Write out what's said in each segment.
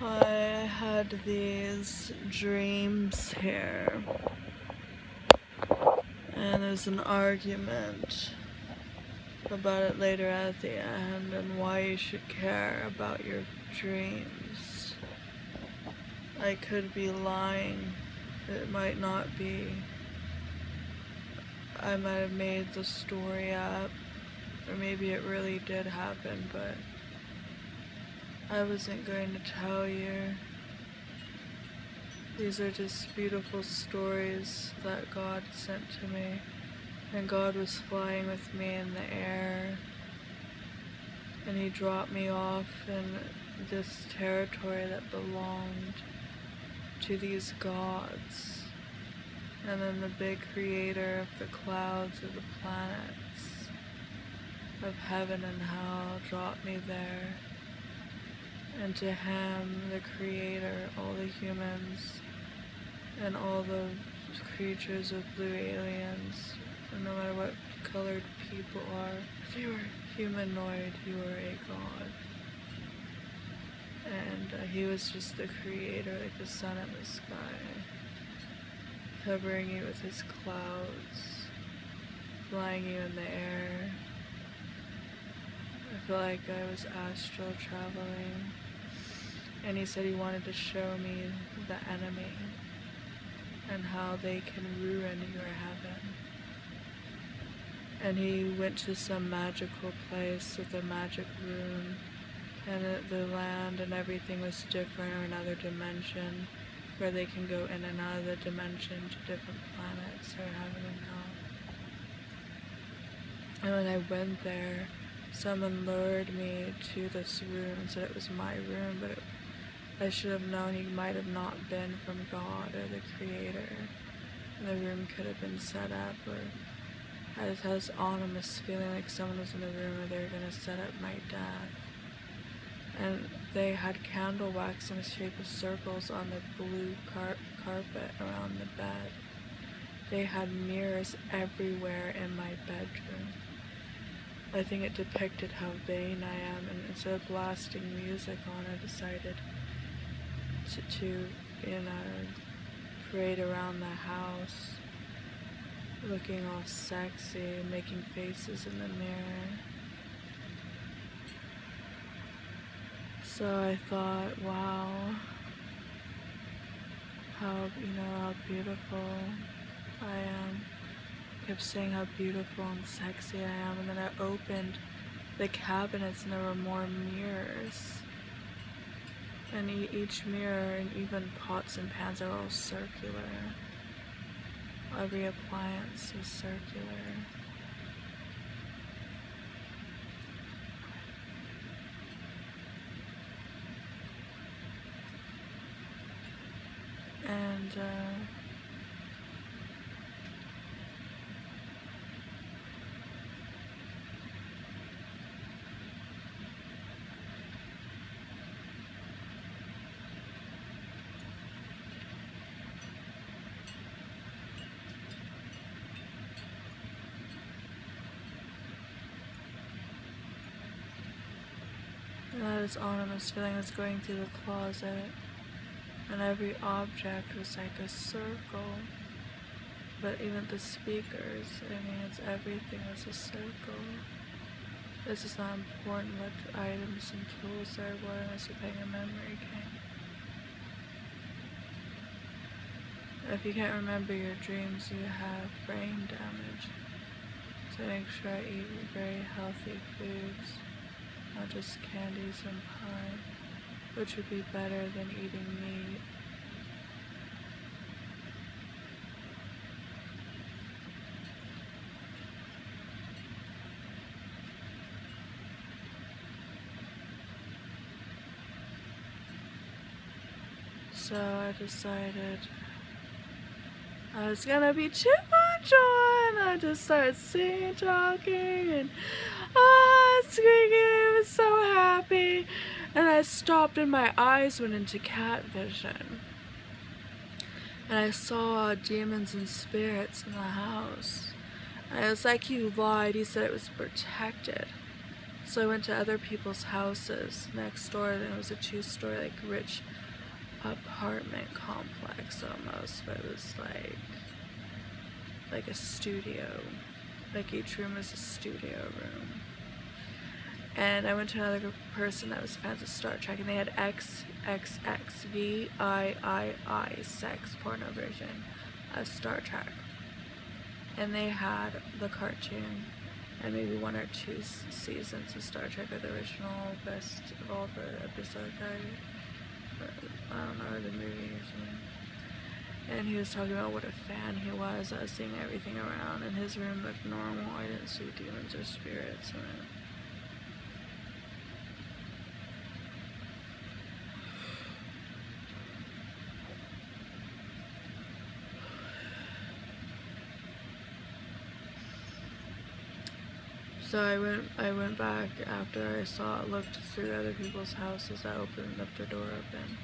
I had these dreams here, and there's an argument about it later at the end and why you should care about your dreams. I could be lying. It might not be. I might have made the story up, or maybe it really did happen, but I wasn't going to tell you. These are just beautiful stories that God sent to me, and God was flying with me in the air, and He dropped me off in this territory that belonged to these gods, and then the big creator of the clouds, of the planets, of heaven and hell dropped me there, and to Him, the creator, all the humans and all the creatures of blue aliens, and no matter what colored people are, if you were humanoid, you were a god. And He was just the creator, like the sun in the sky, covering you with His clouds, flying you in the air. I felt like I was astral traveling, and He said He wanted to show me the enemy and how they can ruin your heaven. And He went to some magical place with a magic room, and the land and everything was different, or another dimension where they can go in and out of the dimension to different planets or heaven and hell. And when I went there, someone lured me to this room and said it was my room, but I should have known He might have not been from God or the Creator. And the room could have been set up, or I just had this ominous feeling like someone was in the room, or they were going to set up my death. And they had candle wax in the shape of circles on the blue carpet around the bed. They had mirrors everywhere in my bedroom. I think it depicted how vain I am, and instead of blasting music on, I decided to parade around the house, looking all sexy, making faces in the mirror. So I thought, wow, how beautiful I am. I kept saying how beautiful and sexy I am, and then I opened the cabinets and there were more mirrors. And each mirror, and even pots and pans, are all circular. Every appliance is circular. And this ominous feeling was going through the closet, and every object was like a circle. But even the speakers, everything was a circle. This is not important what items and tools there were unless you're playing a memory game. If you can't remember your dreams, you have brain damage. So make sure I eat very healthy foods, not just candies and pie, which would be better than eating meat. So I decided I was gonna be too much on. I just started singing, talking, and screaming. I was so happy. And I stopped and my eyes went into cat vision. And I saw demons and spirits in the house. And I was like, you lied. You said it was protected. So I went to other people's houses next door, and it was a 2-story, like, rich apartment complex almost, but it was like a studio. Like, each room was a studio room. And I went to another person that was fans of Star Trek, and they had XXXVIII sex porno version of Star Trek. And they had the cartoon and maybe 1 or 2 seasons of Star Trek, or the original best of all the episodes. I don't know, the movie or something. And he was talking about what a fan he was. I was seeing everything around, and his room looked normal. I didn't see demons or spirits in it. So I went back after I looked through other people's houses. I left the door open.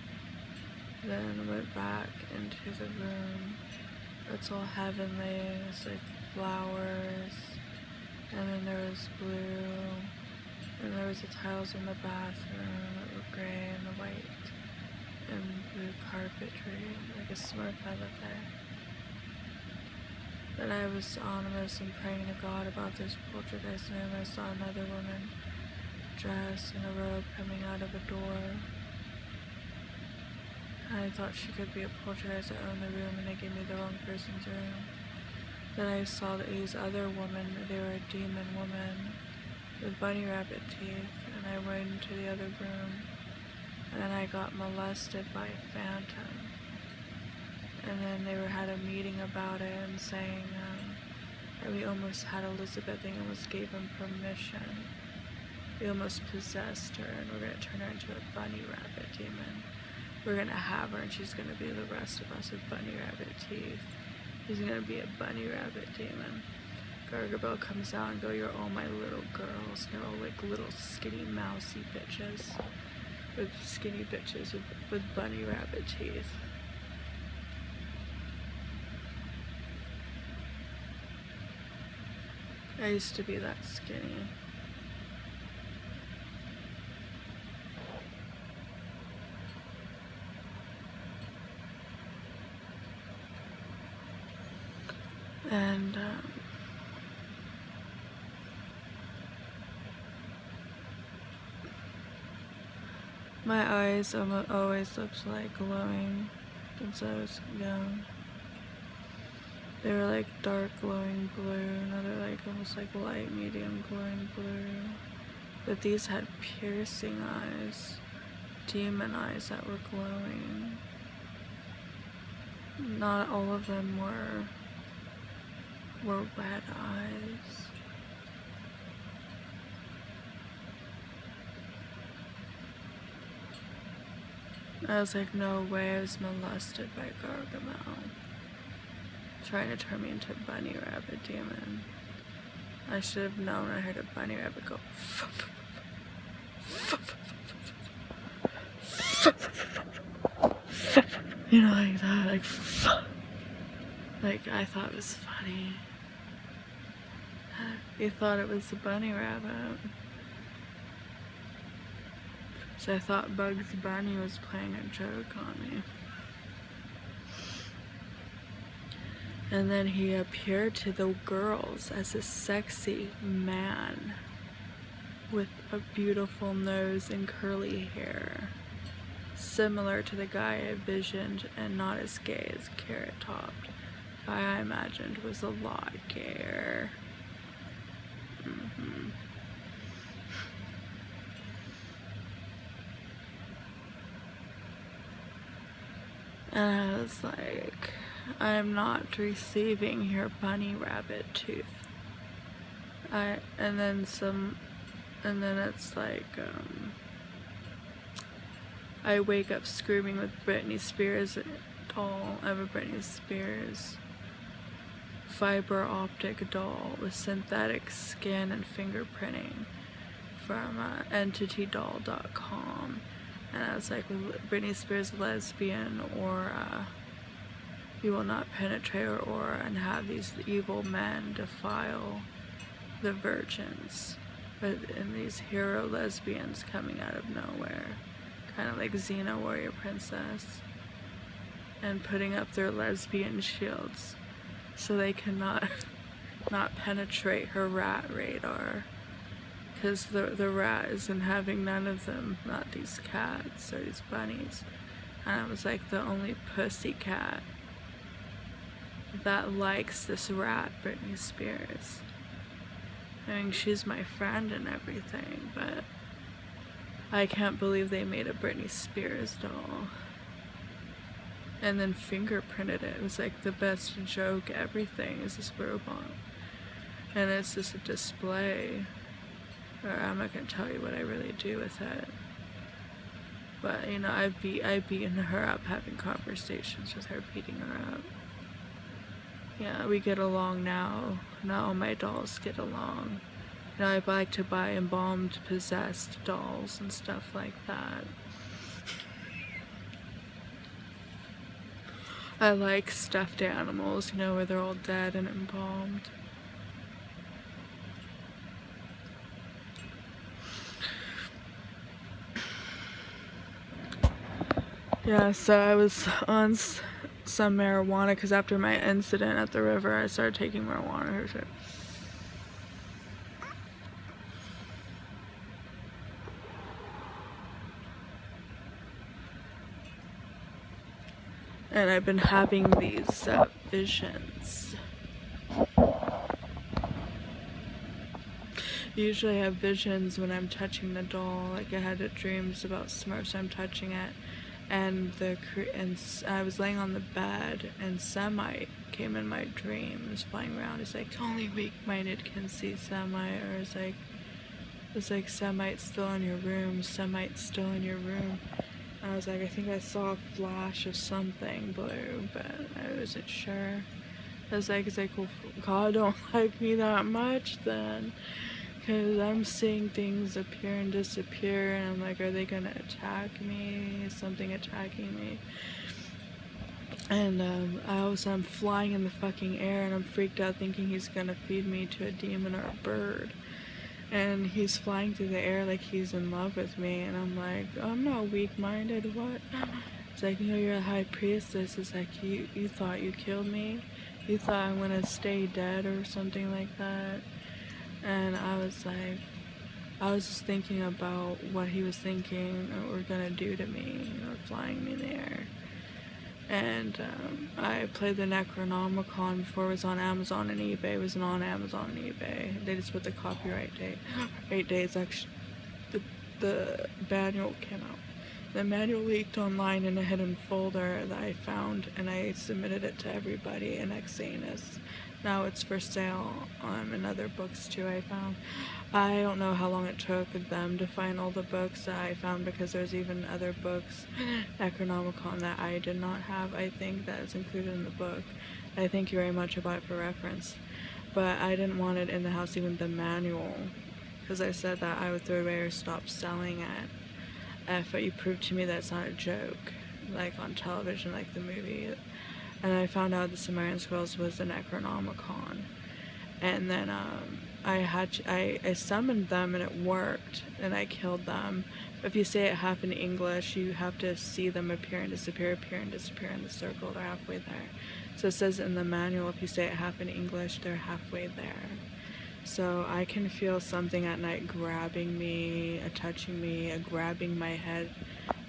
Then went back into the room. It's all heavenly. It's like flowers, and then there was blue, and there was the tiles in the bathroom that were gray and white, and blue carpetry, like a Smurfette there. Then I was anonymous and praying to God about this poltergeist, and I saw another woman dressed in a robe coming out of a door. I thought she could be a poltergeist that owned the room, and they gave me the wrong person's room. Then I saw that these other women, they were a demon woman with bunny rabbit teeth, and I went into the other room, and then I got molested by a phantom. And then they had a meeting about it and saying, and we almost had Elizabeth, they almost gave him permission. We almost possessed her, and we're going to turn her into a bunny rabbit demon. We're going to have her, and she's going to be the rest of us with bunny rabbit teeth. She's going to be a bunny rabbit demon. GARGABEL comes out and go, you're all my little girls. They're all like little skinny mousy bitches. With skinny bitches with bunny rabbit teeth. I used to be that skinny. And my eyes always looked like glowing since I was young. They were like dark glowing blue, now they're like almost like light medium glowing blue. But these had piercing eyes, demon eyes that were glowing. Not all of them were red eyes. I was like, no way, I was molested by GARGAMEL, trying to turn me into a bunny rabbit demon. I should have known. I heard a bunny rabbit go you know, like that, like I thought it was funny. You thought it was a bunny rabbit. So I thought Bugs Bunny was playing a joke on me. And then he appeared to the girls as a sexy man with a beautiful nose and curly hair, similar to the guy I visioned, and not as gay as Carrot Topped. The guy I imagined was a lot gayer. And I was like, I'm not receiving your bunny rabbit tooth. And then it's like, I wake up screaming with Britney Spears doll. I have a Britney Spears fiber optic doll with synthetic skin and fingerprinting from entitydoll.com. And I was like, Britney Spears lesbian, or you will not penetrate her aura and have these evil men defile the virgins. and these hero lesbians coming out of nowhere, kind of like Xena Warrior Princess, and putting up their lesbian shields so they cannot not penetrate her rat radar, because the rat isn't having none of them, not these cats or these bunnies. And I was like the only pussy cat that likes this rat, Britney Spears. I mean, she's my friend and everything, but I can't believe they made a Britney Spears doll and then fingerprinted it. It was like the best joke, everything is this robot. And it's just a display. Or I'm not gonna tell you what I really do with it. But, you know, I've beaten her up, having conversations with her, beating her up. Yeah, we get along now. Now all my dolls get along. You know, I like to buy embalmed, possessed dolls and stuff like that. I like stuffed animals, you know, where they're all dead and embalmed. Yeah, so I was on some marijuana, because after my incident at the river, I started taking marijuana or shit. And I've been having these visions. Usually I have visions when I'm touching the doll. Like I had dreams about Smurfs, I'm touching it. And I was laying on the bed, and Semite came in my dream and was flying around. It's like, only weak-minded can see Semite, or it's like Semite's still in your room, Semite's still in your room. And I was like, I think I saw a flash of something blue, but I wasn't sure. I was like, well, God don't like me that much then. Because I'm seeing things appear and disappear, and I'm like, are they gonna attack me? Is something attacking me? And I'm flying in the fucking air, and I'm freaked out thinking he's gonna feed me to a demon or a bird. And he's flying through the air like he's in love with me, and I'm like, I'm not weak-minded, what? It's like, you know, you're a high priestess. It's like, you thought you killed me? You thought I'm gonna stay dead or something like that? And I was like, I was just thinking about what he was thinking or gonna do to me, you know, flying me in the air. And I played the Necronomicon before. It was on Amazon and eBay. It wasn't on Amazon and eBay. They just put the copyright date. 8 days, actually, the manual came out. The manual leaked online in a hidden folder that I found, and I submitted it to everybody in Exanus. Now it's for sale in other books too, I found. I don't know how long it took them to find all the books that I found, because there's even other books, Necronomicon, that I did not have. I think that is included in the book. I thank you very much about it for reference. But I didn't want it in the house, even the manual, because I said that I would throw it away or stop selling it if you prove to me that it's not a joke, like on television, like the movie. And I found out the Sumerian Scrolls was the Necronomicon. And then I summoned them and it worked, and I killed them. But if you say it half in English, you have to see them appear and disappear in the circle. They're halfway there. So it says in the manual, if you say it half in English, they're halfway there. So I can feel something at night grabbing me, touching me, grabbing my head,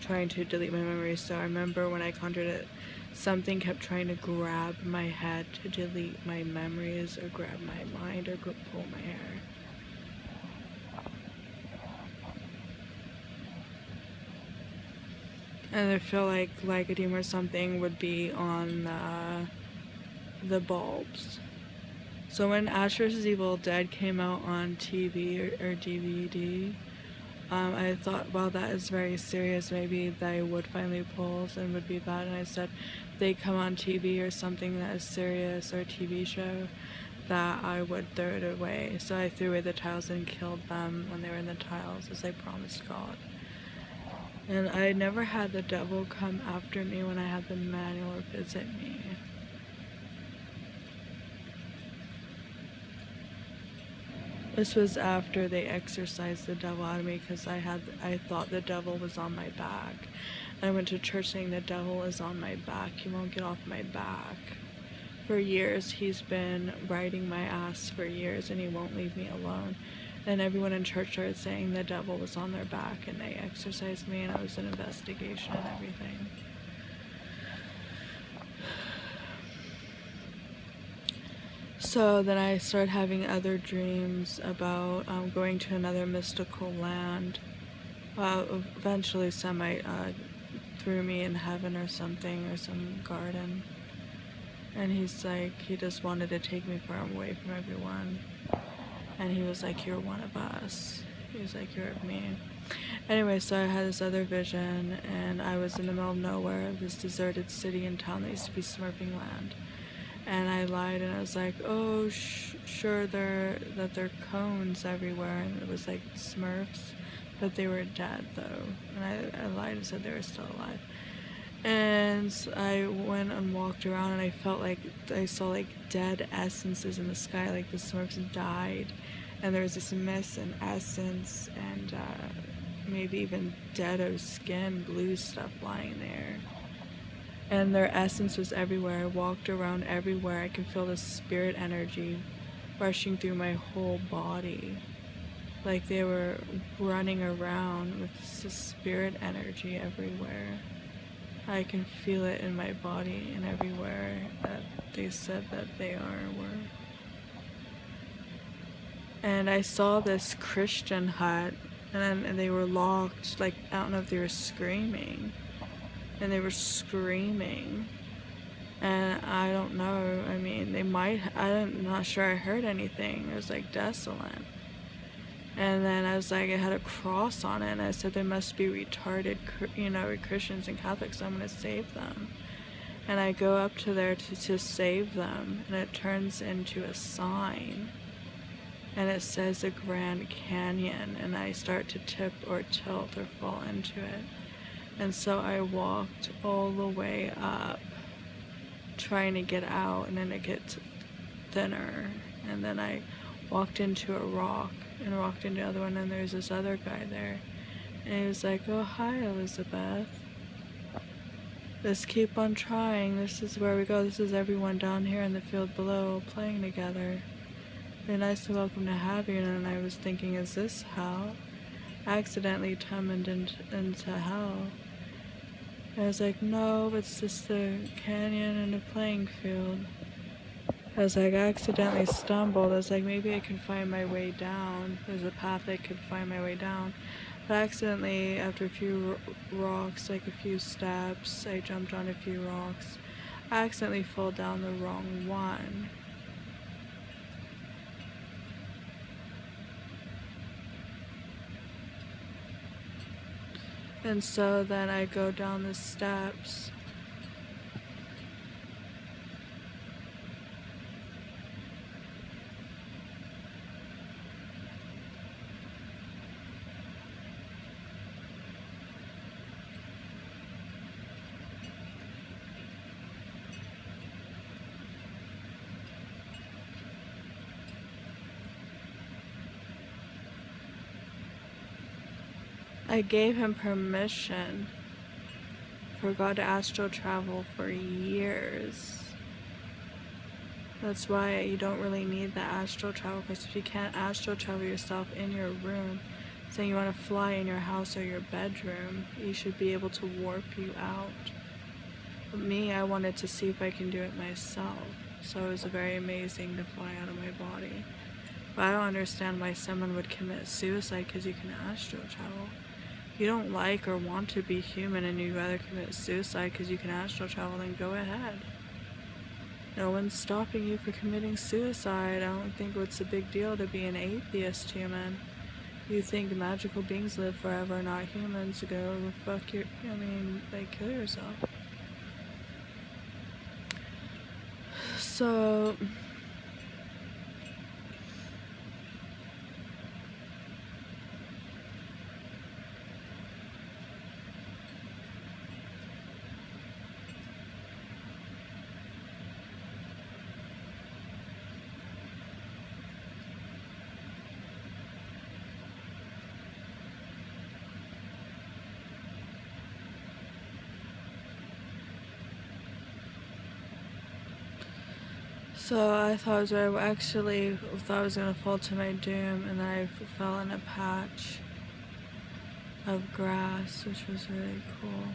trying to delete my memories. So I remember when I conjured it, something kept trying to grab my head to delete my memories, or grab my mind, or pull my hair. And I feel like Lycodeme or something would be on the bulbs. So when Ash vs. Evil Dead came out on TV or DVD, I thought, wow, that is very serious. Maybe they would find loopholes and would be bad. And I said, they come on TV or something that is serious, or a TV show, that I would throw it away. So I threw away the tiles and killed them when they were in the tiles, as I promised God. And I never had the devil come after me when I had the manual or visit me. This was after they exorcised the devil out of me, because I thought the devil was on my back. I went to church saying the devil is on my back. He won't get off my back. For years, he's been riding my ass for years, and he won't leave me alone. And everyone in church started saying the devil was on their back, and they exorcised me, and I was in investigation and everything. So then I started having other dreams about going to another mystical land. Eventually somebody threw me in heaven or something, or some garden. And he's like, he just wanted to take me far away from everyone. And he was like, you're one of us. He was like, you're of me. Anyway, so I had this other vision, and I was in the middle of nowhere, this deserted city and town that used to be Smurfing land. And I lied, and I was like, oh, sure, they're cones everywhere, and it was like Smurfs, but they were dead, though. And I lied and said they were still alive. And I went and walked around, and I felt like I saw like dead essences in the sky, like the Smurfs died, and there was this mist and essence, and maybe even deado skin, blue stuff lying there. And their essence was everywhere. I walked around everywhere. I could feel the spirit energy rushing through my whole body. Like they were running around with this spirit energy everywhere. I can feel it in my body and everywhere that they said that they were. And I saw this Christian hut, and they were locked. Like, I don't know if they were screaming. And they were screaming, and I don't know, I mean, they might, I'm not sure I heard anything. It was like desolate. And then I was like, it had a cross on it, and I said, they must be retarded, Christians and Catholics, so I'm going to save them. And I go up to there to save them, and it turns into a sign, and it says the Grand Canyon, and I start to tip or tilt or fall into it. And so I walked all the way up, trying to get out, and then it gets thinner. And then I walked into a rock, and walked into the other one, and there's this other guy there. And he was like, oh, hi, Elizabeth. Let's keep on trying. This is where we go. This is everyone down here in the field below playing together. Very nice and welcome to have you. And I was thinking, is this hell? I accidentally tumbled into hell. I was like, no, it's just the canyon and the playing field. I was like, I accidentally stumbled. I was like, maybe I can find my way down. There's a path I could find my way down. But accidentally, after a few rocks, like a few steps, I jumped on a few rocks. I accidentally fell down the wrong one. And so then I go down the steps. I gave him permission for God to astral travel for years. That's why you don't really need the astral travel, because if you can't astral travel yourself in your room, saying you want to fly in your house or your bedroom, you should be able to warp you out. But me, I wanted to see if I can do it myself, so it was very amazing to fly out of my body. But I don't understand why someone would commit suicide because you can astral travel. If you don't like or want to be human and you'd rather commit suicide because you can astral travel, then go ahead. No one's stopping you for committing suicide. I don't think it's a big deal to be an atheist human. You think magical beings live forever, not humans, go fuck your, kill yourself. So So I thought I actually thought I was gonna fall to my doom, and then I fell in a patch of grass, which was really cool.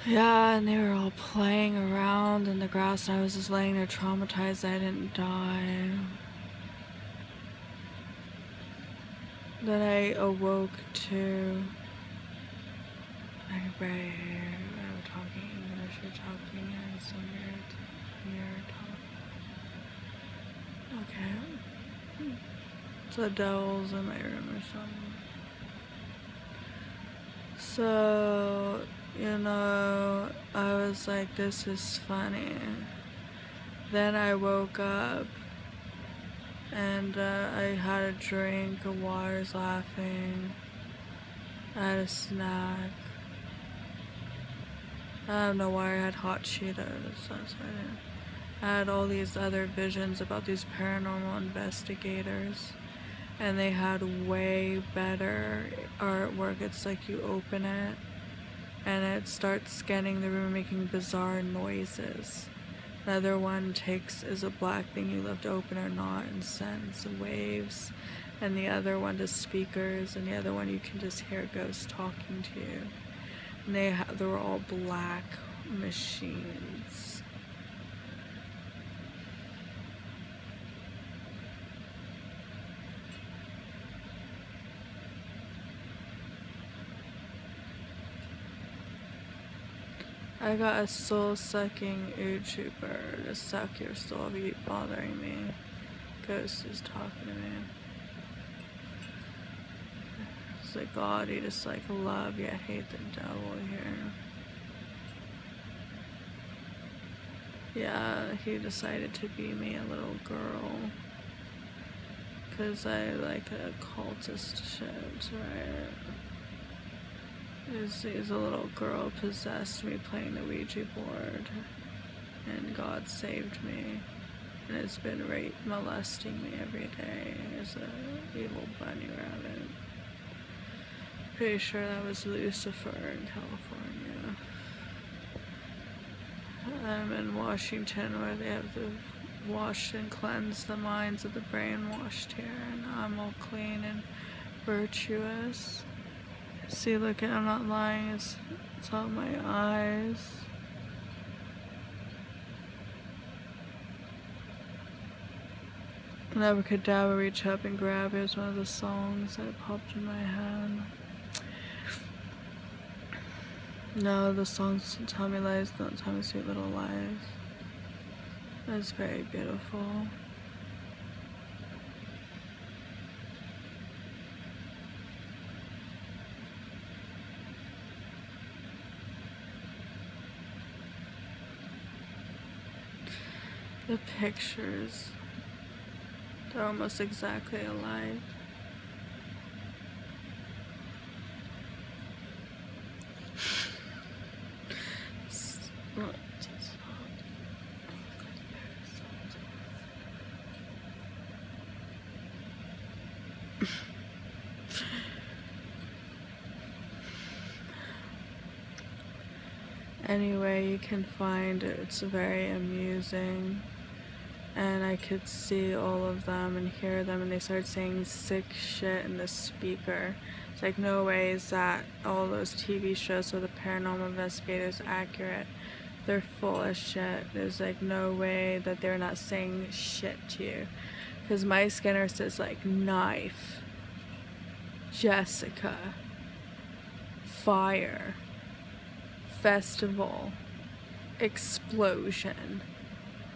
Yeah, and they were all playing around in the grass, and I was just laying there traumatized I didn't die. Then I awoke to like right here. I'm talking English, you're talking, and some weird talk. Okay. The devil's in my room or something. So, I was like, this is funny. Then I woke up and I had a drink of water, I was laughing. I had a snack. I don't know why I had hot Cheetos. I had all these other visions about these paranormal investigators, and they had way better artwork. It's like you open it and it starts scanning the room, making bizarre noises. Another one is a black thing you left open or not and sends waves, and the other one does speakers, and the other one you can just hear ghosts talking to you. And they were all black machines. I got a soul-sucking YouTuber to suck your soul if you keep bothering me. Ghost is talking to me. It's like, God, you just like love yet hate the devil here. Yeah, he decided to be me, a little girl. Cause I like occultist shit, right? He's a little girl possessed me playing the Ouija board, and God saved me, and it's been rape molesting me every day as an evil bunny rabbit. Pretty sure that was Lucifer in California. I'm in Washington where they have the washed and cleansed the minds of the brainwashed here, and I'm all clean and virtuous. See, look, I'm not lying, it's on my eyes. Abracadabra, reach up and grab it is one of the songs that popped in my head. No, the songs don't tell me lies, don't tell me sweet little lies. That's very beautiful. The pictures, they're almost exactly alike. Anyway, you can find it's very amusing, and I could see all of them and hear them, and they started saying sick shit in the speaker. It's like, no way is that all those TV shows of the paranormal investigators accurate. they're full of shit. There's like no way that they're not saying shit to you. Because my scanner says like knife, Jessica, fire, festival, explosion,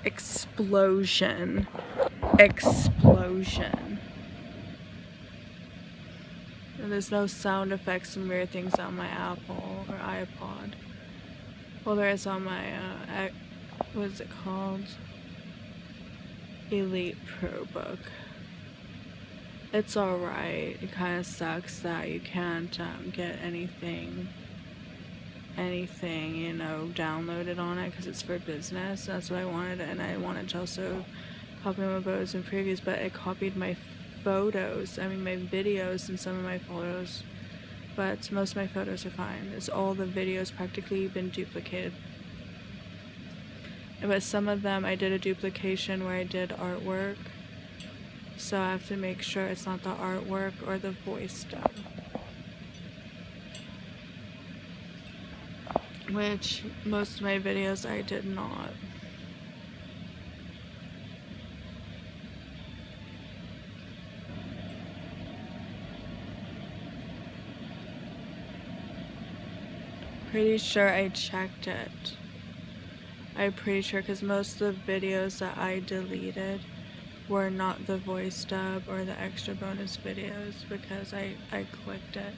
explosion, explosion. And there's no sound effects and weird things on my Apple or iPod. Well, there is on my, what is it called? Elite Pro Book. It's alright. It kind of sucks that you can't get anything, you know, downloaded on it because it's for business. That's what I wanted, and I wanted to also copy my photos and previews, but it copied my photos, I mean my videos and some of my photos, but most of my photos are fine. It's all the videos practically been duplicated. But some of them I did a duplication where I did artwork, so I have to make sure it's not the artwork or the voice dub. Which most of my videos I did not. Pretty sure I checked it. I'm pretty sure because most of the videos that I deleted were not the voice dub or the extra bonus videos because I clicked it.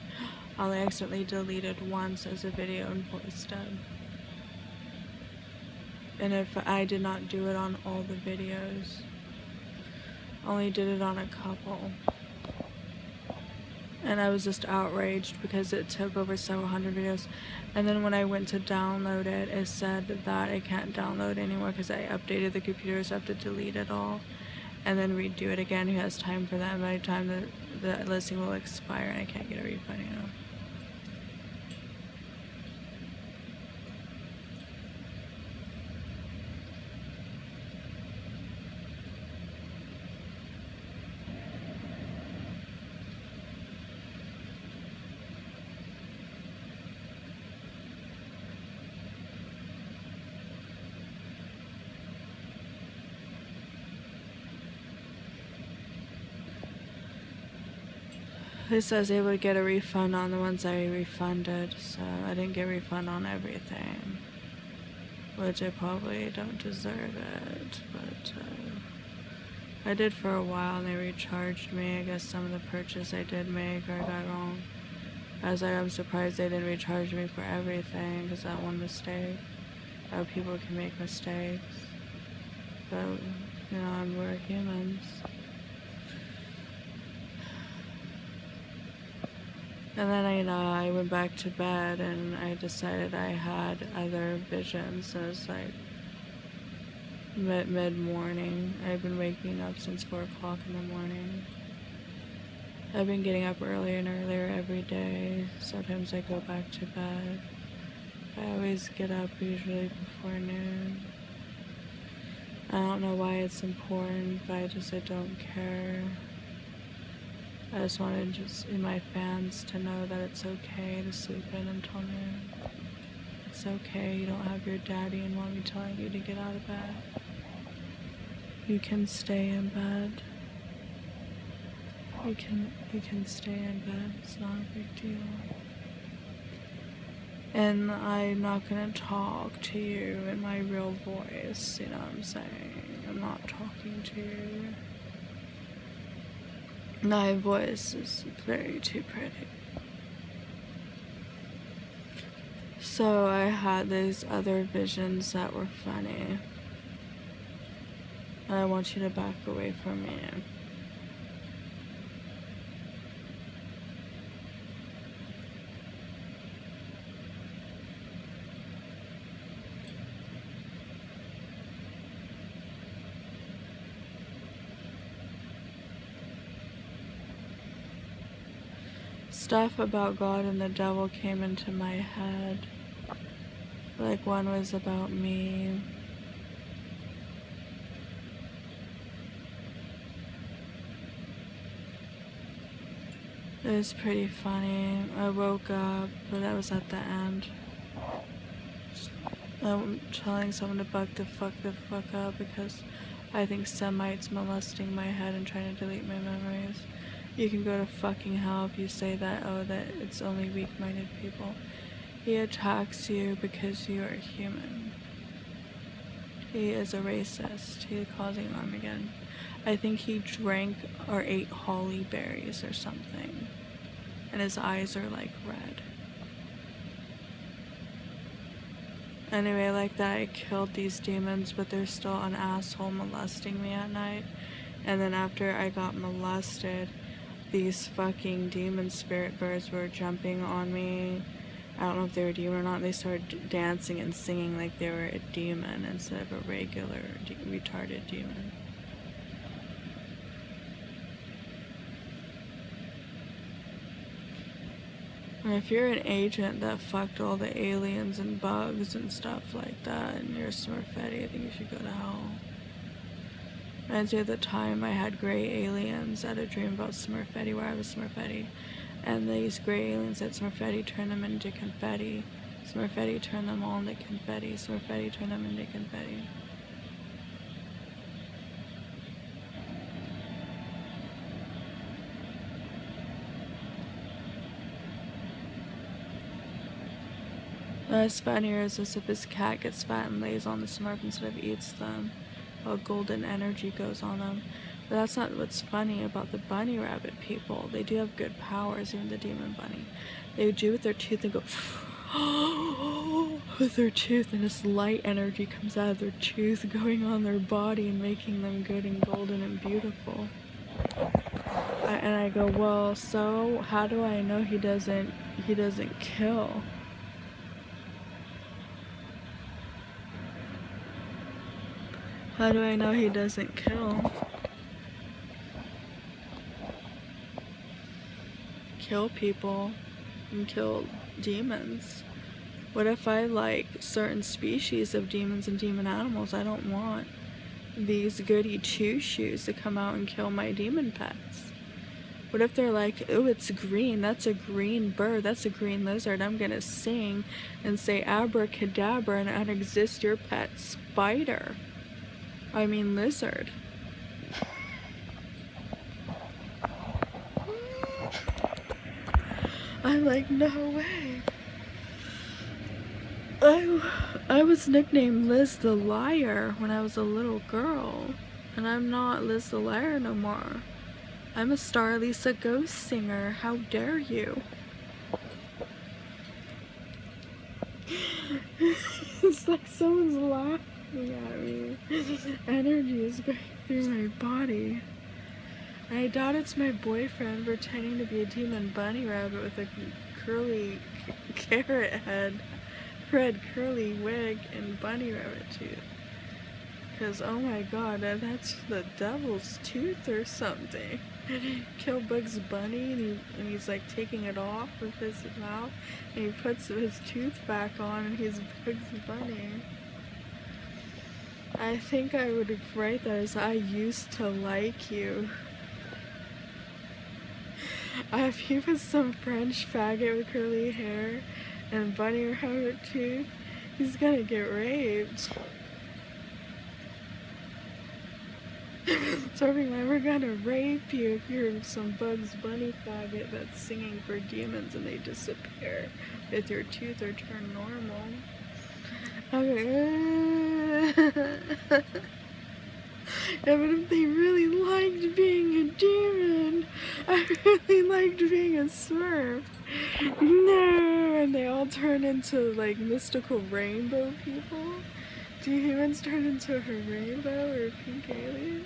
I only accidentally deleted once as a video in voice dub. And if I did not do it on all the videos, only did it on a couple. And I was just outraged because it took over several hundred videos. And then when I went to download it, it said that I can't download anymore because I updated the computer, so I have to delete it all and then redo it again. Who has time for that? By the time the listing will expire and I can't get a refund, you know. At least I was able to get a refund on the ones I refunded, so I didn't get a refund on everything, which I probably don't deserve it, but I did for a while and they recharged me. I guess some of the purchase I did make or got wrong. I'm surprised they didn't recharge me for everything because that one mistake. People can make mistakes, but you know, we're humans. And then I went back to bed and I decided I had other visions. It was like mid-morning. I've been waking up since 4 o'clock in the morning. I've been getting up earlier and earlier every day. Sometimes I go back to bed. I always get up usually before noon. I don't know why it's important, but I don't care. I just wanted my fans to know that it's okay to sleep in until noon. It's okay, you don't have your daddy and mommy telling you to get out of bed. You can stay in bed. You can stay in bed, it's not a big deal. And I'm not gonna talk to you in my real voice, you know what I'm saying? I'm not talking to you. My voice is very too pretty. So I had these other visions that were funny. And I want you to back away from me. Stuff about God and the devil came into my head. Like one was about me. It was pretty funny. I woke up, but that was at the end. I'm telling someone to fuck the fuck up because I think Semites molesting my head and trying to delete my memories. You can go to fucking hell if you say that, oh, that it's only weak-minded people. He attacks you because you are human. He is a racist. He is causing Armageddon. I think he drank or ate holly berries or something. And his eyes are like red. Anyway, like that, I killed these demons, but they're still an asshole molesting me at night. And then after I got molested, these fucking demon spirit birds were jumping on me. I don't know if they were demon or not. They started dancing and singing like they were a demon instead of a regular retarded demon. And if you're an agent that fucked all the aliens and bugs and stuff like that, and you're a Smurfette, I think you should go to hell. Reminds me of the time I had gray aliens. I had a dream about Smurfette where I was Smurfette. And these gray aliens at Smurfette turned them into confetti. Smurfette turned them all into confetti. Smurfette turned them into confetti. What's funnier is as if his cat gets fat and lays on the Smurf instead of eats them. While golden energy goes on them. But that's not what's funny about the bunny rabbit people. They do have good powers, even the demon bunny. They do with their tooth and go with their tooth, and this light energy comes out of their tooth going on their body and making them good and golden and beautiful. And I go, well, so how do I know he doesn't kill? How do I know he doesn't kill? Kill people and kill demons. What if I like certain species of demons and demon animals? I don't want these goody two-shoes to come out and kill my demon pets. What if they're like, oh, it's green, that's a green bird, that's a green lizard, I'm gonna sing and say abracadabra and unexist your pet spider. I mean lizard. I'm like, no way. I was nicknamed Liz the Liar when I was a little girl. And I'm not Liz the Liar no more. I'm AstarElisaGhostSinger. How dare you? It's like someone's laughing at me. Energy is going through my body. And I doubt it's my boyfriend pretending to be a demon bunny rabbit with a curly carrot head, red curly wig, and bunny rabbit tooth. Because, oh my god, that's the devil's tooth or something. Kill Bugs Bunny, and he's like taking it off with his mouth, and he puts his tooth back on, and he's Bugs Bunny. I think I would write that as I used to like you. If he was some French faggot with curly hair and bunny rabbit tooth, he's gonna get raped. So we're gonna rape you if you're some Bugs Bunny faggot that's singing for demons and they disappear if your tooth are turned normal. Okay. Yeah, but if they really liked being a demon, I really liked being a Smurf. No, and they all turn into like mystical rainbow people. Do humans turn into a rainbow or a pink alien?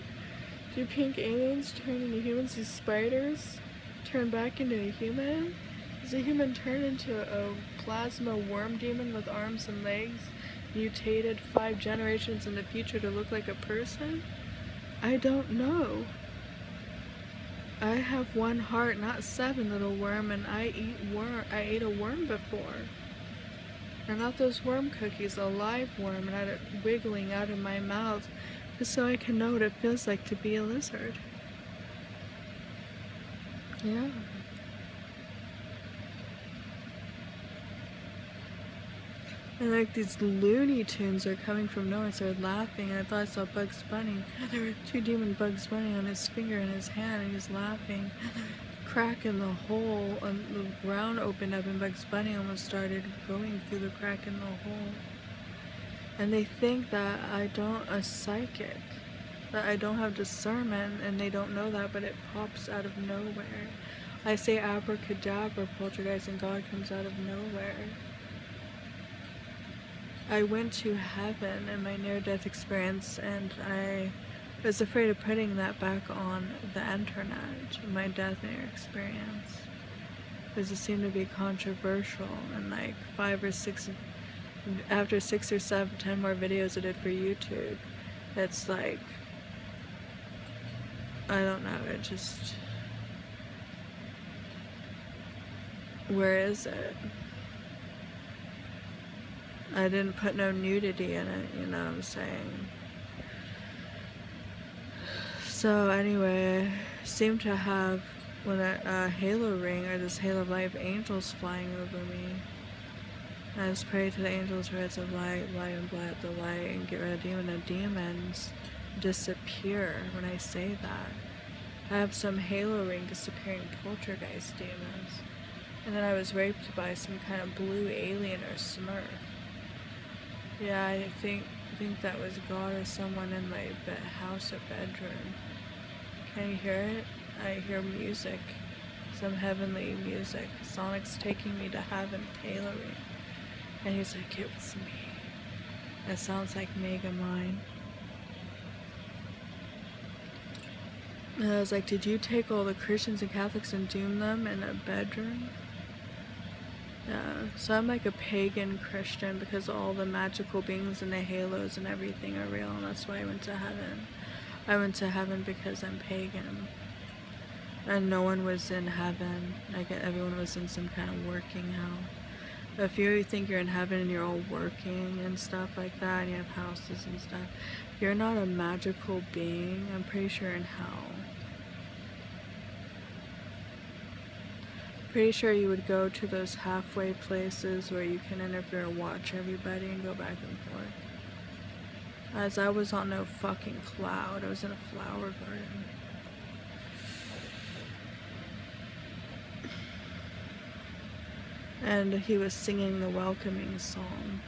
Do pink aliens turn into humans? Do spiders turn back into a human? Does a human turn into a plasma worm demon with arms and legs, mutated 5 generations in the future to look like a person? I don't know. I have 1 heart, not 7, little worm, and I ate a worm before. And not those worm cookies, a live worm, and I had it wiggling out of my mouth just so I can know what it feels like to be a lizard. Yeah. And like these Looney Tunes are coming from nowhere. I started laughing, and I thought I saw Bugs Bunny. There were two demon Bugs Bunny on his finger in his hand, and he was laughing. Crack in the hole, and the ground opened up, and Bugs Bunny almost started going through the crack in the hole. And they think that a psychic, that I don't have discernment, and they don't know that, but it pops out of nowhere. I say abracadabra, poltergeist, and God comes out of nowhere. I went to heaven in my near-death experience, and I was afraid of putting that back on the internet, my death near experience, because it seemed to be controversial, and like 5 or 6, after 6 or 7, 10 more videos I did for YouTube, it's like, I don't know, it just, where is it? I didn't put no nudity in it, you know what I'm saying? So anyway, I seem to have a halo ring, or this halo of light of angels flying over me. And I just pray to the angels, words of light, light and blot the light, and get rid of demon, and demons disappear when I say that. I have some halo ring disappearing poltergeist demons. And then I was raped by some kind of blue alien or smurf. Yeah, I think that was God or someone in my house or bedroom. Can you hear it? I hear music, some heavenly music. Sonic's taking me to heaven, tailoring. And he's like, it was me. That sounds like Mega Mind. And I was like, did you take all the Christians and Catholics and doom them in a bedroom? Yeah, so I'm like a pagan Christian because all the magical beings and the halos and everything are real, and that's why I went to heaven. I went to heaven because I'm pagan. And no one was in heaven. Like, everyone was in some kind of working hell. But if you think you're in heaven and you're all working and stuff like that, and you have houses and stuff, you're not a magical being. I'm pretty sure you're in hell. Pretty sure you would go to those halfway places where you can interfere and watch everybody and go back and forth. As I was on no fucking cloud, I was in a flower garden. And he was singing the welcoming song.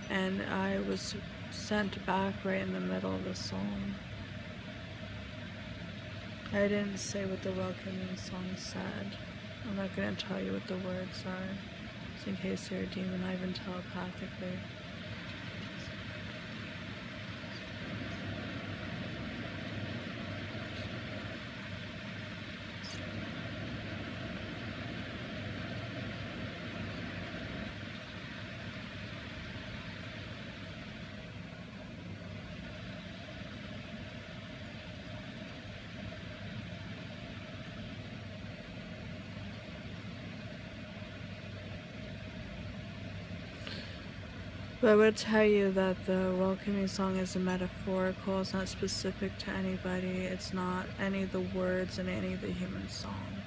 And I was sent back right in the middle of the song. I didn't say what the welcoming song said. I'm not going to tell you what the words are, just in case you're a demon, not even telepathically. But I would tell you that the welcoming song is a metaphorical, it's not specific to anybody, it's not any of the words in any of the human song.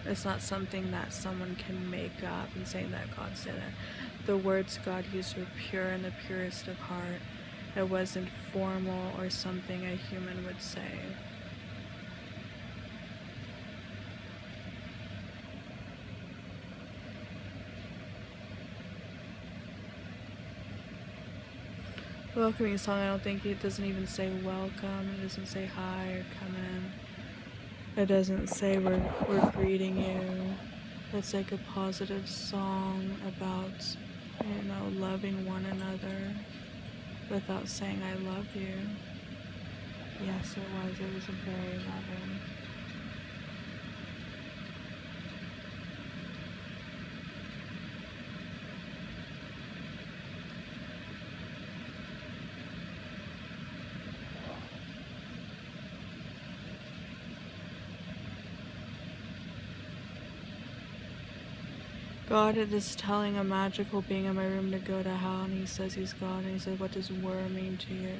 It's not something that someone can make up and say that God said it. The words God used were pure and the purest of heart. It wasn't formal or something a human would say. Welcoming song, I don't think it doesn't even say welcome, it doesn't say hi or come in. It doesn't say we're greeting you. It's like a positive song about, you know, loving one another without saying I love you. Yes, it was very loving. God is telling a magical being in my room to go to hell, and he says he's God, and he said, what does "were" mean to you?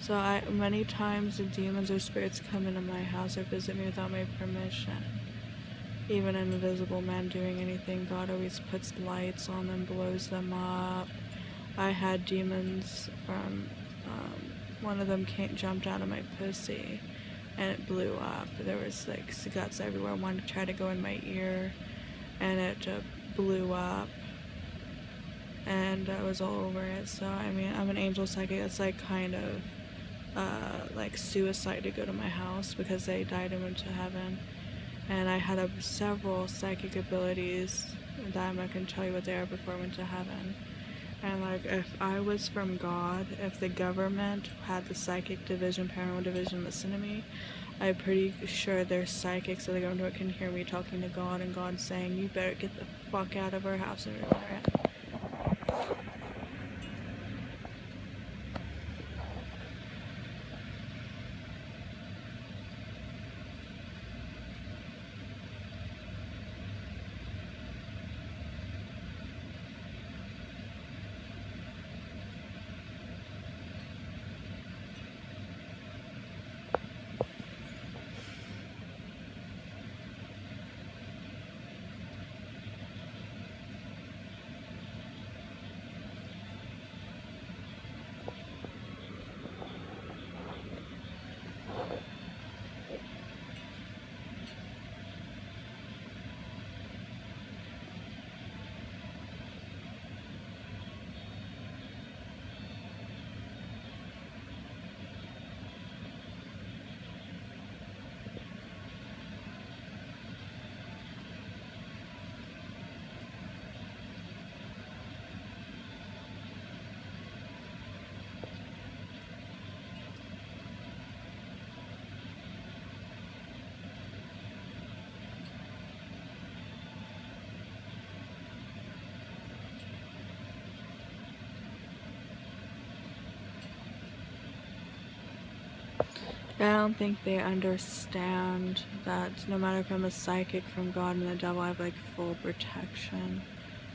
So many times the demons or spirits come into my house or visit me without my permission. even invisible men doing anything, God always puts lights on them, blows them up. I had demons from, one of them jumped out of my pussy, and it blew up. There was like guts everywhere. One tried to go in my ear, and it blew up, and I was all over it. So I mean, I'm an angel psychic. It's like kind of like suicide to go to my house because they died and went to heaven. And I had several psychic abilities that I'm not going to tell you what they are before I went to heaven. And like, if I was from God, if the government had the psychic division, paranormal division listen to me, I'm pretty sure their psychics of the government can hear me talking to God, and God saying, you better get the fuck out of our house and remember it. I don't think they understand that no matter if I'm a psychic from God and the devil, I have like full protection.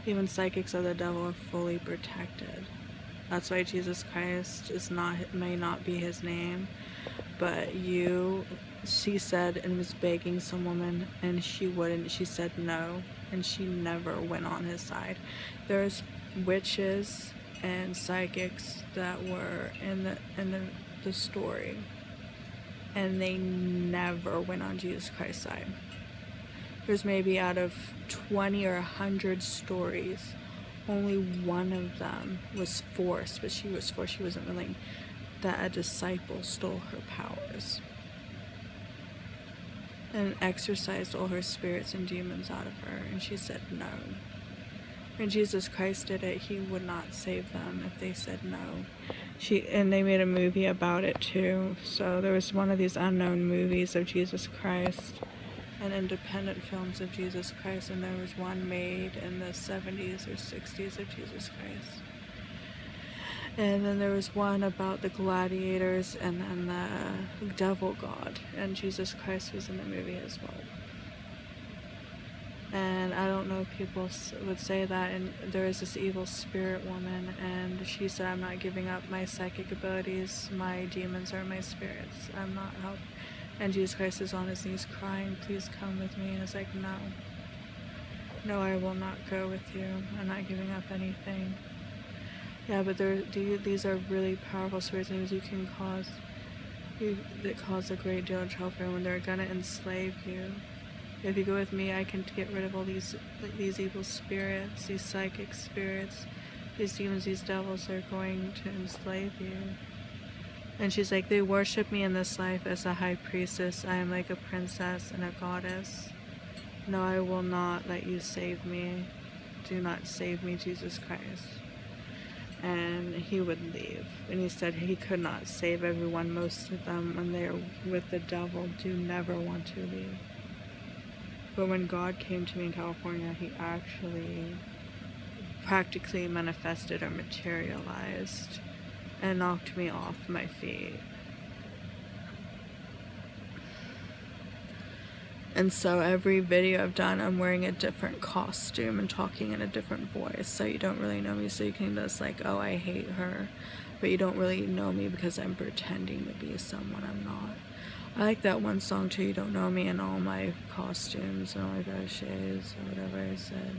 Even psychics of the devil are fully protected. That's why Jesus Christ may not be his name, but she said and was begging some woman, and she wouldn't. She said no, and she never went on his side. There's witches and psychics that were in the story, and they never went on Jesus Christ's side. There's maybe out of 20 or 100 stories, only one of them was forced, but she was forced, she wasn't willing, that a disciple stole her powers and exorcised all her spirits and demons out of her, and she said no. When Jesus Christ did it, he would not save them if they said no. And they made a movie about it too. So there was one of these unknown movies of Jesus Christ and independent films of Jesus Christ, and there was one made in the 70s or 60s of Jesus Christ. And then there was one about the gladiators and then the devil god, and Jesus Christ was in the movie as well. And I don't know if people would say that, and there is this evil spirit woman, and she said, I'm not giving up my psychic abilities, my demons are my spirits, I'm not help. And Jesus Christ is on his knees crying, please come with me, and it's like, no, I will not go with you, I'm not giving up anything. Yeah, but these are really powerful spirits, and you can that cause a great deal of trouble for them when they're gonna enslave you. If you go with me, I can get rid of all these evil spirits, these psychic spirits, these demons, these devils. They're going to enslave you. And she's like, they worship me in this life as a high priestess. I am like a princess and a goddess. No, I will not let you save me. Do not save me, Jesus Christ. And he would leave. And he said he could not save everyone. Most of them, when they're with the devil, do never want to leave. But when God came to me in California, he actually practically manifested or materialized and knocked me off my feet. And so every video I've done, I'm wearing a different costume and talking in a different voice, so you don't really know me, so you can just like, oh, I hate her, but you don't really know me because I'm pretending to be someone I'm not. I like that one song too, You Don't Know Me, and all my costumes and all my broches or whatever I said.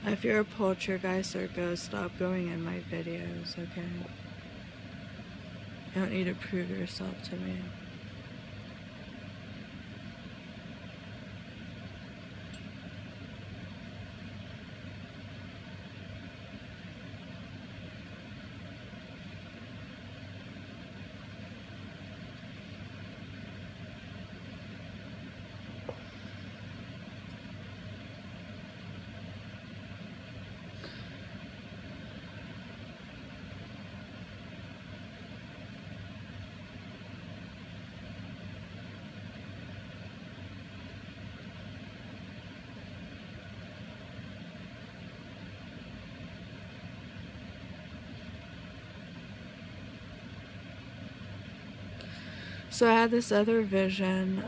If you're a poltergeist or ghost, stop going in my videos, okay? You don't need to prove yourself to me. So I had this other vision.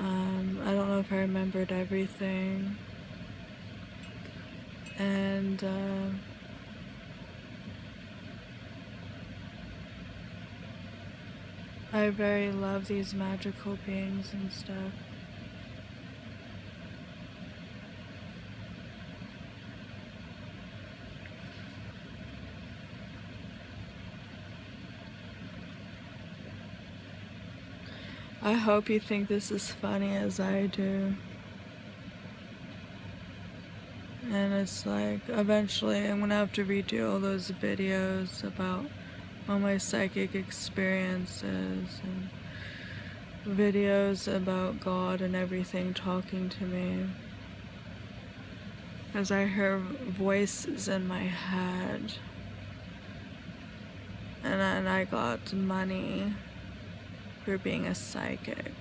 I don't know if I remembered everything. And I very love these magical beings and stuff. I hope you think this is funny as I do. And it's like, eventually I'm gonna have to redo all those videos about all my psychic experiences and videos about God and everything talking to me. As I hear voices in my head. And I got money for being a psychic.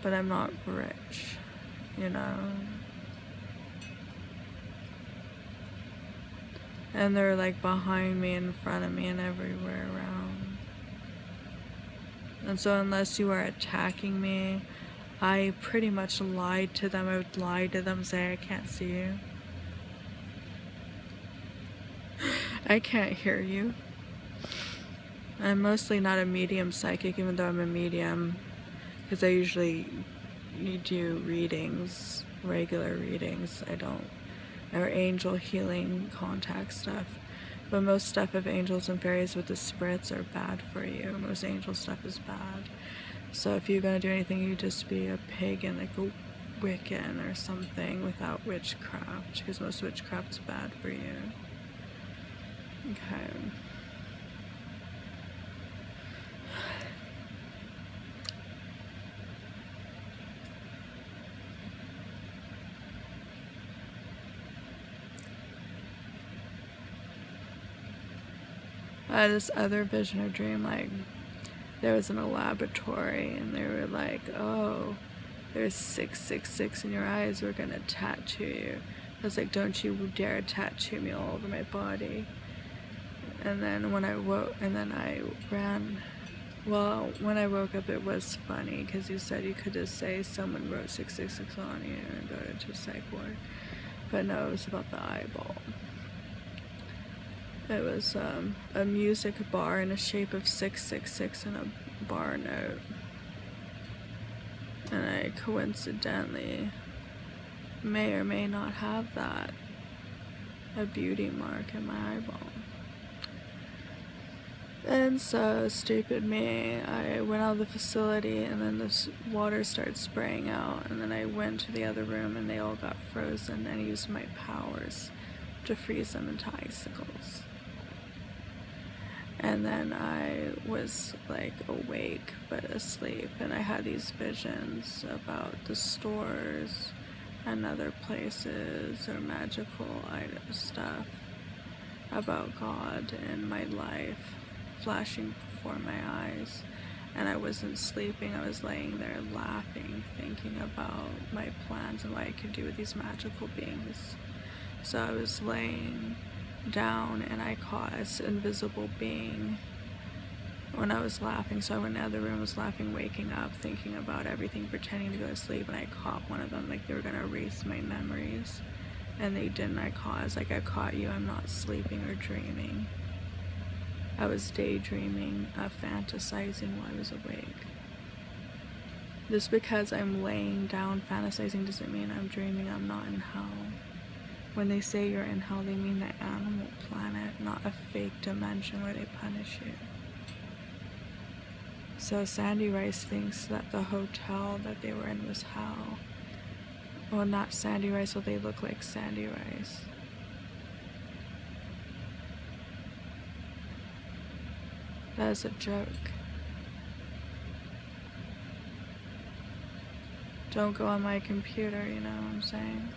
But I'm not rich, you know? And they're like behind me, in front of me, and everywhere around. And so unless you are attacking me, I pretty much lied to them. I would lie to them, say I can't see you. I can't hear you. I'm mostly not a medium psychic, even though I'm a medium, because I usually do readings, regular readings. I don't, or angel healing contact stuff. But most stuff of angels and fairies with the spirits are bad for you. Most angel stuff is bad. So if you're gonna do anything, you just be a pagan, like a Wiccan or something, without witchcraft, because most witchcraft's bad for you. Okay. I had this other vision or dream, like there was in a laboratory and they were like, oh, there's 666 in your eyes, we're gonna tattoo you. I was like, don't you dare tattoo me all over my body. And then when I woke, and then I ran. Well, when I woke up, it was funny because you said you could just say someone wrote 666 on you and go to a psych ward. But no, it was about the eyeball. It was a music bar in a shape of 666 and a bar note. And I coincidentally may or may not have that, a beauty mark in my eyeball. And so, stupid me, I went out of the facility and then this water started spraying out, and then I went to the other room and they all got frozen, and I used my powers to freeze them into icicles. And then I was like awake but asleep, and I had these visions about the stores and other places or magical stuff about God and my life flashing before my eyes. And I wasn't sleeping, I was laying there laughing, thinking about my plans and what I could do with these magical beings. So I was laying down and I caught this invisible being when I was laughing. So I went in the other room, was laughing, waking up, thinking about everything, pretending to go to sleep, and I caught one of them, like they were gonna erase my memories. And they didn't. I was like, I caught you, I'm not sleeping or dreaming. I was daydreaming, fantasizing while I was awake. Just because I'm laying down fantasizing doesn't mean I'm dreaming. I'm not in hell. When they say you're in hell, they mean the animal planet, not a fake dimension where they punish you. So Sandy Rice thinks that the hotel that they were in was hell. Well, not Sandy Rice, so they look like Sandy Rice. That is a joke. Don't go on my computer, you know what I'm saying?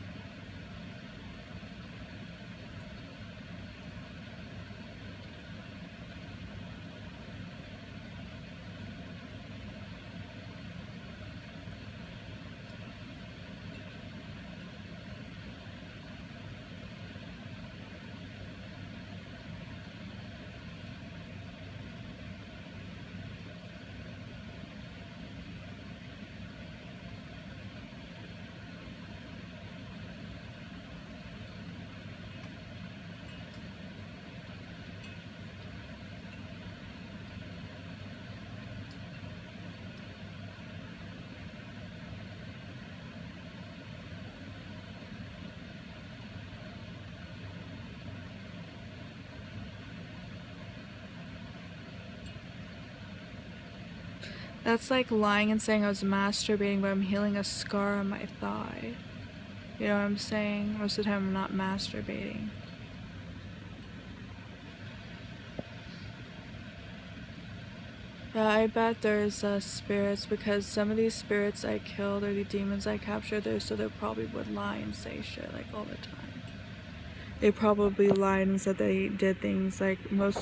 That's like lying and saying I was masturbating, but I'm healing a scar on my thigh. You know what I'm saying? Most of the time I'm not masturbating. Yeah, I bet there's spirits, because some of these spirits I killed or the demons I captured, so they probably would lie and say shit like all the time. They probably lied and said they did things like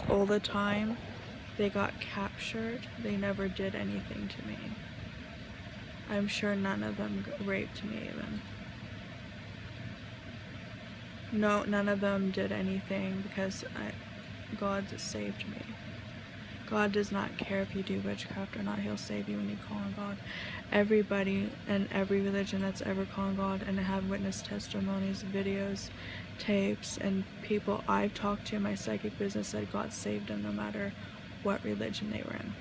all the time. They got captured. They never did anything to me. I'm sure none of them raped me even. No, none of them did anything, because God saved me. God does not care if you do witchcraft or not. He'll save you when you call on God. Everybody in every religion that's ever called on God and have witness testimonies, videos, tapes, and people I've talked to in my psychic business said God saved them no matter what religion they were in.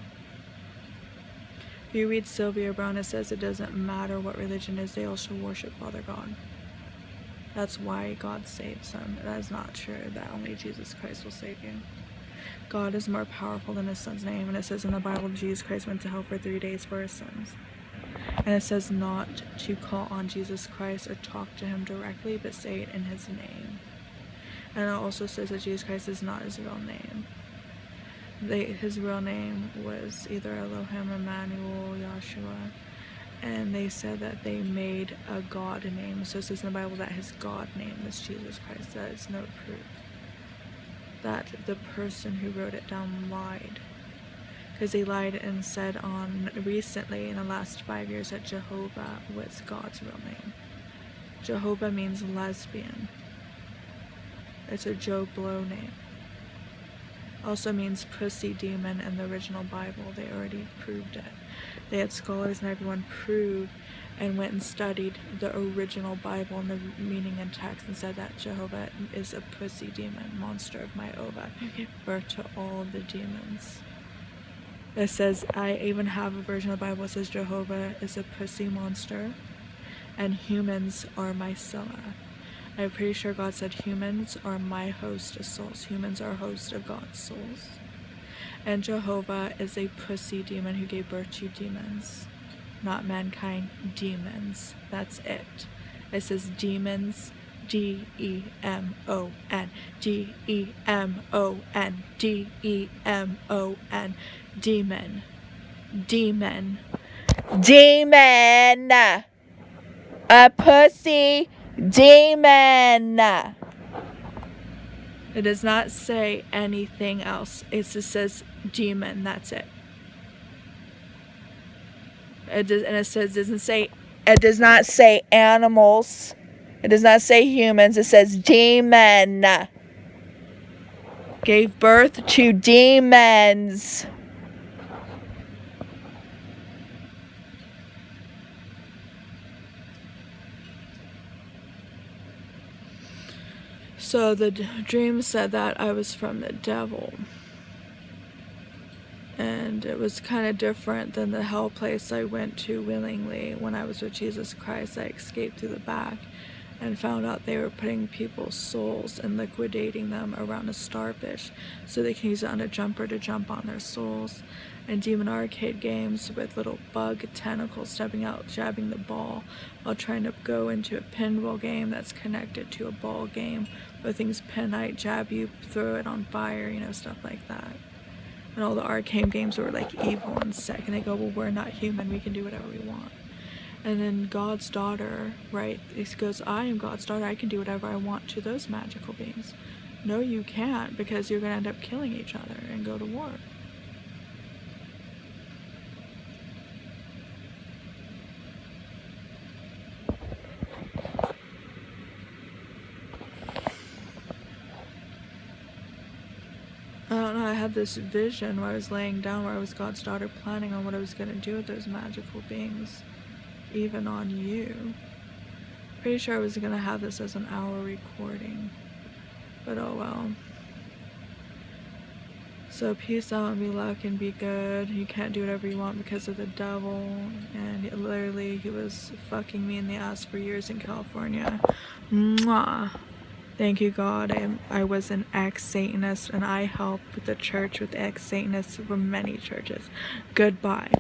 If you read Sylvia Brown, it says it doesn't matter what religion is, they all should worship Father God. That's why God saves them. That is not true, that only Jesus Christ will save you. God is more powerful than his son's name, and it says in the Bible Jesus Christ went to hell for 3 days for his sins. And it says not to call on Jesus Christ or talk to him directly, but say it in his name. And it also says that Jesus Christ is not his real name. His real name was either Elohim, Emmanuel, Yahshua, and they said that they made a God name. So it says in the Bible that his God name was Jesus Christ. That is no proof that the person who wrote it down lied, because they lied and said recently in the last 5 years that Jehovah was God's real name. Jehovah means lesbian. It's a Joe Blow name. Also means pussy demon in the original Bible. They already proved it. They had scholars and everyone prove and went and studied the original Bible and the meaning and text and said that Jehovah is a pussy demon, monster of my ova, who gave birth to all of the demons. It says, I even have a version of the Bible that says Jehovah is a pussy monster and humans are my Scylla. I'm pretty sure God said humans are my host of souls. Humans are host of God's souls. And Jehovah is a pussy demon who gave birth to demons. Not mankind, demons. That's it. It says demons, D-E-M-O-N, D-E-M-O-N, D-E-M-O-N, demon, demon, demon, a pussy demon. It does not say anything else. It just says demon. That's it. It does, and it doesn't say. It does not say animals. It does not say humans. It says demon. Gave birth to demons. So the dream said that I was from the devil. And it was kind of different than the hell place I went to willingly when I was with Jesus Christ. I escaped through the back and found out they were putting people's souls and liquidating them around a starfish so they can use it on a jumper to jump on their souls. And demon arcade games with little bug tentacles stepping out, jabbing the ball while trying to go into a pinball game that's connected to a ball game where things pinite, jab you, throw it on fire, you know, stuff like that. And all the arcade games were like evil and sick, and they go, well, we're not human, we can do whatever we want. And then God's daughter, right, it goes, I am God's daughter, I can do whatever I want to those magical beings. No, you can't, because you're going to end up killing each other and go to war. I don't know, I had this vision where I was laying down where I was God's daughter planning on what I was going to do with those magical beings, even on you. Pretty sure I was going to have this as an hour recording, but oh well. So peace out and be luck and be good. You can't do whatever you want because of the devil, and literally he was fucking me in the ass for years in California. Mwah. Thank you, God. I was an ex-Satanist, and I helped the church with ex-Satanists from many churches. Goodbye.